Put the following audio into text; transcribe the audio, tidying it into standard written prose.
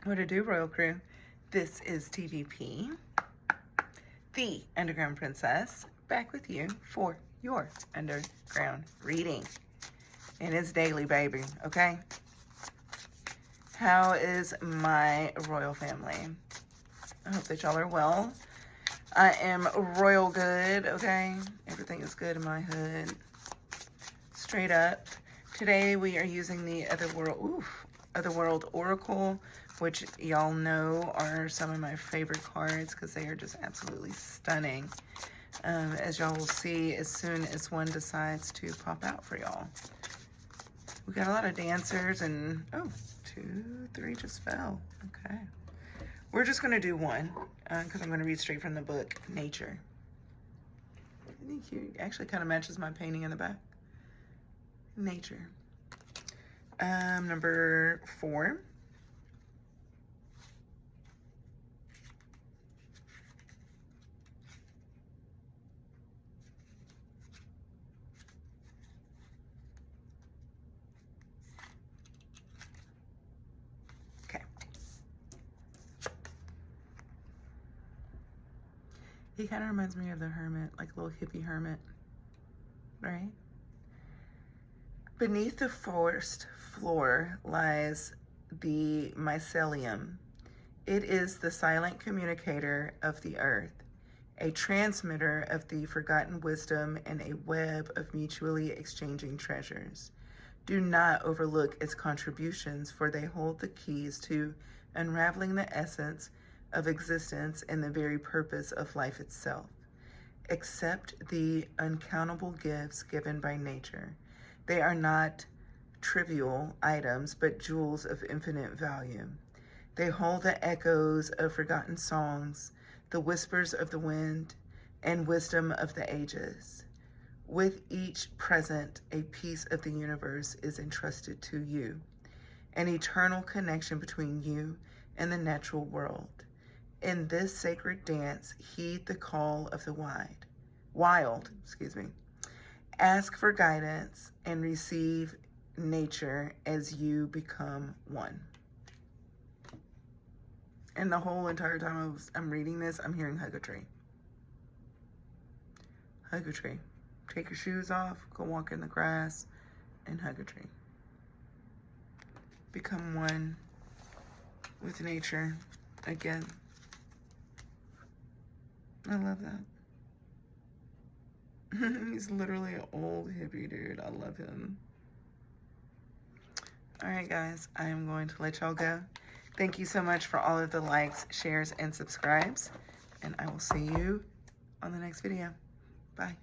What it do, Royal Crew? This is TVP, the Underground Princess, back with you for your underground reading. And it's daily, baby, okay? How is my royal family? I hope that y'all are well. I am royal good, okay? Everything is good in my hood. Straight up. Today we are using the Otherworld Oracle, which y'all know are some of my favorite cards because they are just absolutely stunning. As y'all will see as soon as one decides to pop out for y'all. We got a lot of dancers and, oh, 2, 3 just fell. Okay. We're just going to do one because I'm going to read straight from the book, Nature. Isn't he cute? Actually kind of matches my painting in the back. Nature. Number 4. Okay. He kind of reminds me of the hermit, like a little hippie hermit, right? Beneath the forest floor lies the mycelium. It is the silent communicator of the earth, a transmitter of the forgotten wisdom and a web of mutually exchanging treasures. Do not overlook its contributions, for they hold the keys to unraveling the essence of existence and the very purpose of life itself. Accept the uncountable gifts given by nature. They are not trivial items, but jewels of infinite value. They hold the echoes of forgotten songs, the whispers of the wind, and wisdom of the ages. With each present, a piece of the universe is entrusted to you, an eternal connection between you and the natural world. In this sacred dance, heed the call of the wild. Ask for guidance and receive nature as you become one. And the whole entire time I'm reading this, I'm hearing hug a tree. Hug a tree. Take your shoes off, go walk in the grass, and hug a tree. Become one with nature again. I love that. He's literally an old hippie dude. I love him. All right, guys, I am going to let y'all go. Thank you so much for all of the likes, shares, and subscribes. And I will see you on the next video. Bye.